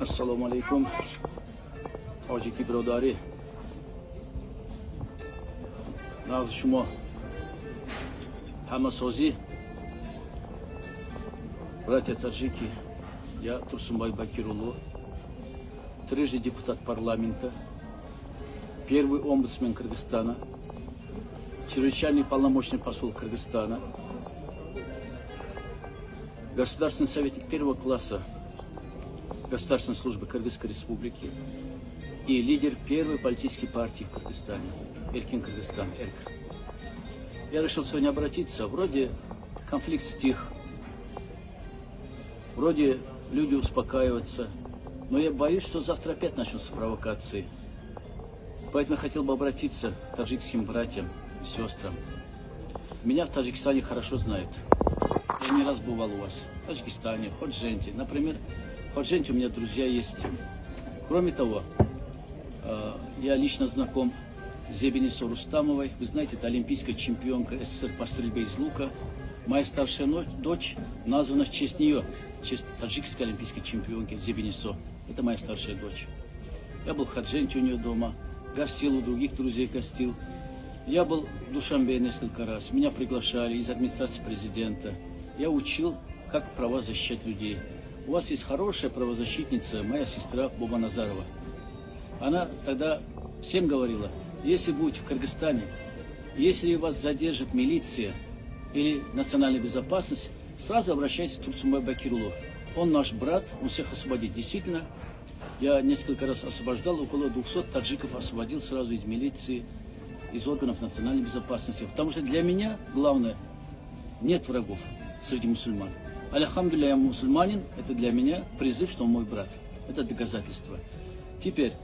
Assalomu alaykum. Tojiki birodari. Nag'z shuma hammasozი. Братья таджики, я Турсунбай Бакирулу, трижды депутат парламента, первый омбудсмен Кыргызстана, чрезвычайный полномочный посол Кыргызстана, государственный советник первого класса Государственной службы Кыргызской Республики и лидер первой политической партии в Кыргызстане, Эркин Кыргызстан, ЭРК. Я решил сегодня обратиться, вроде конфликт стих, вроде люди успокаиваются, но я боюсь, что завтра опять начнутся провокации. Поэтому я хотел бы обратиться к таджикским братьям и сестрам. Меня в Таджикистане хорошо знают. Я не раз бывал у вас в Таджикистане, в Ходженте. Например, в Ходженте у меня друзья есть. Кроме того, я лично знаком с Зебенисо Рустамовой. Вы знаете, это олимпийская чемпионка СССР по стрельбе из лука. Моя старшая дочь названа в честь нее, в честь таджикской олимпийской чемпионки Зебенисо. Это моя старшая дочь. Я был в Ходженте у нее дома, гостил у других друзей, гостил. Я был в Душанбе несколько раз. Меня приглашали из администрации президента. Я учил, как права защищать людей. У вас есть хорошая правозащитница, моя сестра Боба Назарова. Она тогда всем говорила, если будете в Кыргызстане, если вас задержит милиция или национальная безопасность, сразу обращайтесь к Турсунбай Бакирулу. Он наш брат, он всех освободит. Действительно, я несколько раз освобождал, около 200 таджиков освободил сразу из милиции, из органов национальной безопасности. Потому что для меня главное, нет врагов среди мусульман. Альхамдулилля, я мусульманин, это для меня призыв, что он мой брат. Это доказательство. Теперь,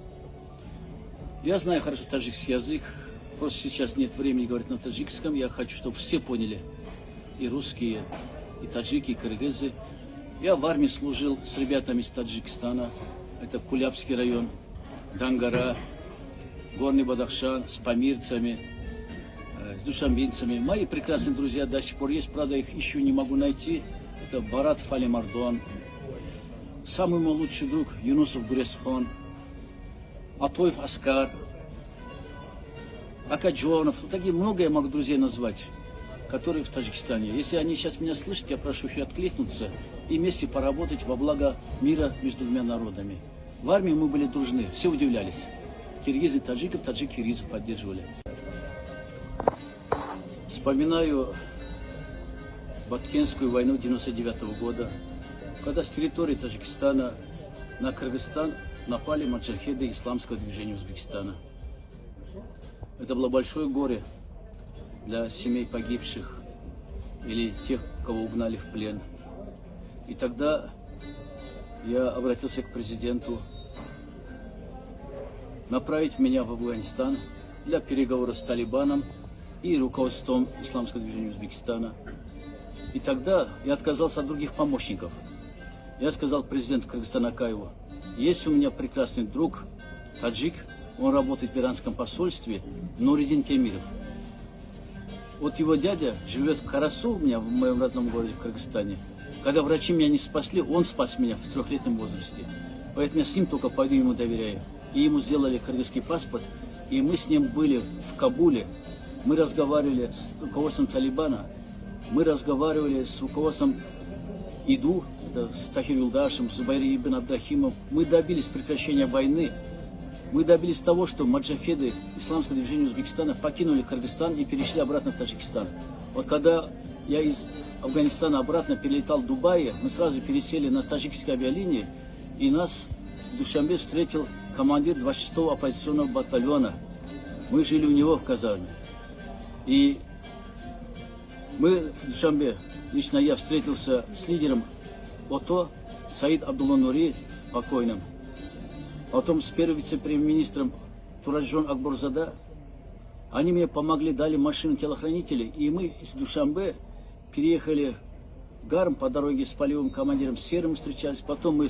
я знаю хорошо таджикский язык, просто сейчас нет времени говорить на таджикском. Я хочу, чтобы все поняли, и русские, и таджики, и кыргызы. Я в армии служил с ребятами из Таджикистана. Это Кулябский район, Дангара, Горный Бадахшан, с памирцами, с душанбинцами. Мои прекрасные друзья до сих пор есть, правда, их еще не могу найти. Это Барат Фали Мардон, самый мой лучший друг Юнусов Гуресхон, Атоев Аскар, Акаджонов. Вот такие много я могу друзей назвать, которые в Таджикистане. Если они сейчас меня слышат, я прошу их откликнуться и вместе поработать во благо мира между двумя народами. В армии мы были дружны, все удивлялись. Киргизы таджиков, таджики киргизов поддерживали. Вспоминаю Баткенскую войну 1999 года, когда с территории Таджикистана на Кыргызстан напали маджахеды исламского движения Узбекистана. Это было большое горе для семей погибших или тех, кого угнали в плен. И тогда я обратился к президенту направить меня в Афганистан для переговоров с Талибаном и руководством исламского движения Узбекистана. И тогда я отказался от других помощников. Я сказал президенту Кыргызстана Акаеву, есть у меня прекрасный друг, таджик, он работает в иранском посольстве, Нуридин Темиров. Вот его дядя живет в Карасу, у меня в моем родном городе в Кыргызстане. Когда врачи меня не спасли, он спас меня в 3-летнем возрасте. Поэтому я с ним только пойду, ему доверяю. И ему сделали кыргызский паспорт, и мы с ним были в Кабуле. Мы разговаривали с руководством Талибана, мы разговаривали с руководством ИДУ, это с Тахир Юлдашем, с Зубайри ибн Абдрахимом. Мы добились прекращения войны. Мы добились того, что маджахеды исламского движения Узбекистана покинули Кыргызстан и перешли обратно в Таджикистан. Вот когда я из Афганистана обратно перелетал в Дубае, мы сразу пересели на таджикские авиалинии, и нас в Душанбе встретил командир 26-го оппозиционного батальона. Мы жили у него в казарме. И мы в Душанбе, лично я встретился с лидером ОТО Саид Абдулла Нури, покойным. Потом с первым вице-премьер-министром Тураджон Акбурзада. Они мне помогли, дали машину телохранителей. И мы из Душанбе переехали в Гарм по дороге с полевым командиром Серым встречались. Потом мы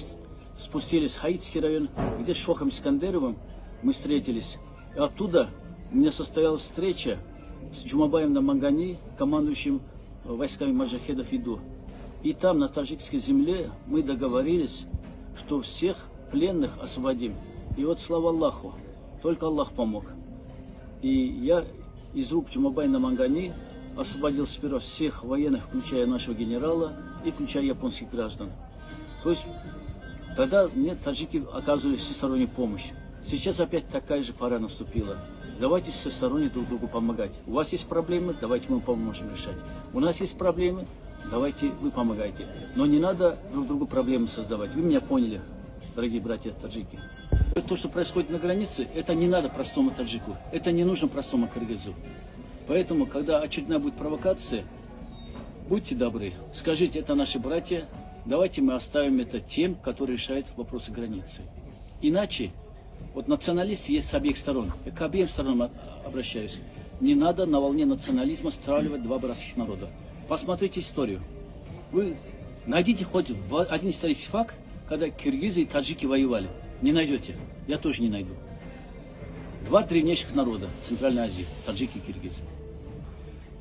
спустились в Хаитский район, где с Шохом Искандеровым мы встретились. И оттуда у меня состоялась встреча с Джумабаем Намангани, командующим войсками маджахедов ИДУ. И там, на таджикской земле, мы договорились, что всех пленных освободим. И вот слава Аллаху, только Аллах помог. И я из рук Джумабайна Мангани освободил сперва всех военных, включая нашего генерала и включая японских граждан. То есть тогда мне таджики оказывали всестороннюю помощь. Сейчас опять такая же пора наступила. Давайте всесторонне друг другу помогать. У вас есть проблемы, давайте мы поможем решать. У нас есть проблемы, давайте вы помогайте. Но не надо друг другу проблемы создавать. Вы меня поняли, дорогие братья таджики. То, что происходит на границе, это не надо простому таджику. Это не нужно простому кыргызу. Поэтому, когда очередная будет провокация, будьте добры, скажите, это наши братья, давайте мы оставим это тем, которые решают вопросы границы. Иначе, вот националисты есть с обеих сторон. Я к обеим сторонам обращаюсь. Не надо на волне национализма стравливать два братских народа. Посмотрите историю. Вы найдите хоть один исторический факт, когда киргизы и таджики воевали. Не найдете. Я тоже не найду. Два древнейших народа в Центральной Азии, таджики и киргизы.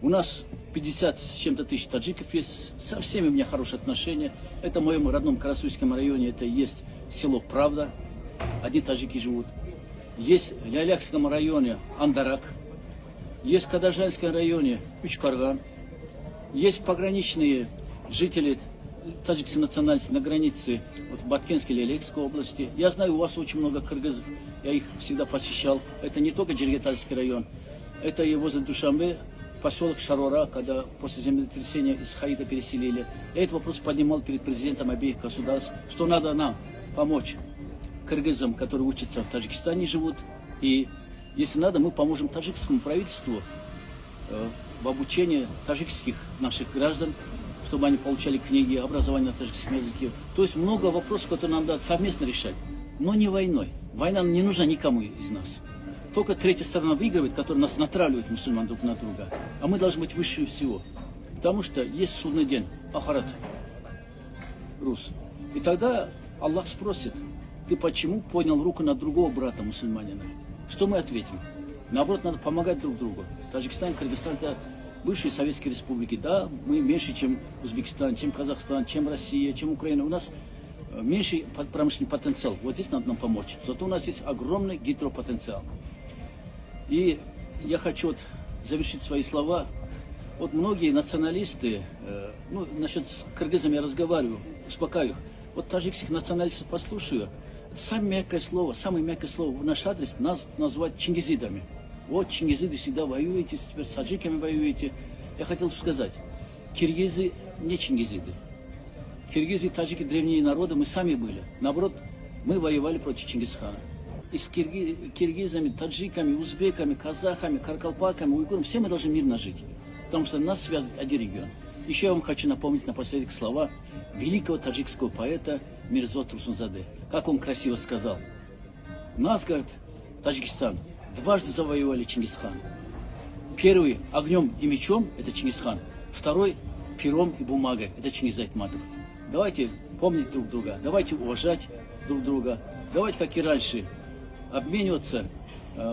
У нас 50 с чем-то тысяч таджиков есть, со всеми у меня хорошие отношения. Это в моем родном Карасуйском районе, это есть село Правда, одни таджики живут. Есть в Лялякском районе Андарак, есть в Кадажанском районе Учкарган, есть пограничные жители таджикской национальности на границе вот, в Баткенской или Лялякской области. Я знаю, у вас очень много кыргызов, я их всегда посещал. Это не только Джергетальский район, это и возле Душанбе, поселок Шарора, когда после землетрясения из Хаита переселили. Я этот вопрос поднимал перед президентом обеих государств, что надо нам помочь кыргызам, которые учатся в Таджикистане, живут. И если надо, мы поможем таджикскому правительству в обучении таджикских наших граждан, чтобы они получали книги, образование на таджикском языке. То есть много вопросов, которые нам надо совместно решать, но не войной. Война не нужна никому из нас. Только третья сторона выигрывает, которая нас натравливает, мусульман, друг на друга. А мы должны быть выше всего. Потому что есть судный день, Ахарат, Рус. И тогда Аллах спросит, ты почему поднял руку на другого брата мусульманина? Что мы ответим? Наоборот, надо помогать друг другу. Таджикистан, Кыргызстан, это бывшие советские республики. Да, мы меньше, чем Узбекистан, чем Казахстан, чем Россия, чем Украина. У нас меньший промышленный потенциал. Вот здесь надо нам помочь. Зато у нас есть огромный гидропотенциал. И я хочу вот завершить свои слова. Вот многие националисты, ну, насчет с кыргызами я разговариваю, успокаиваю. Вот таджикских националистов послушаю, самое мягкое слово в наш адрес нас назвать чингизидами. Вот чингизиды всегда воюете, теперь с таджиками воюете. Я хотел сказать, киргизы не чингизиды. Киргизы и таджики древние народы, мы сами были. Наоборот, мы воевали против Чингисхана. И с киргизами, таджиками, узбеками, казахами, каркалпаками, уйгурами, все мы должны мирно жить. Потому что нас связывает один регион. Еще я вам хочу напомнить напоследок слова великого таджикского поэта Мирзо Турсунзаде. Как он красиво сказал. Нас, говорит, Таджикистан, дважды завоевали Чингисхан. Первый огнем и мечом, это Чингисхан. Второй пером и бумагой, это Чингиз Айтматов. Давайте помнить друг друга, давайте уважать друг друга. Давайте, как и раньше, обмениваться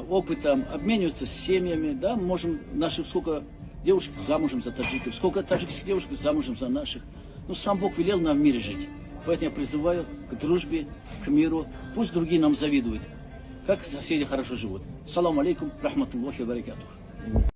опытом, обмениваться семьями, да, можем наши сколько девушек замужем за таджиков, сколько таджикских девушек замужем за наших. Ну, сам Бог велел нам в мире жить. Поэтому я призываю к дружбе, к миру. Пусть другие нам завидуют, как соседи хорошо живут. Салам алейкум, рахматуллахи ва баракатух.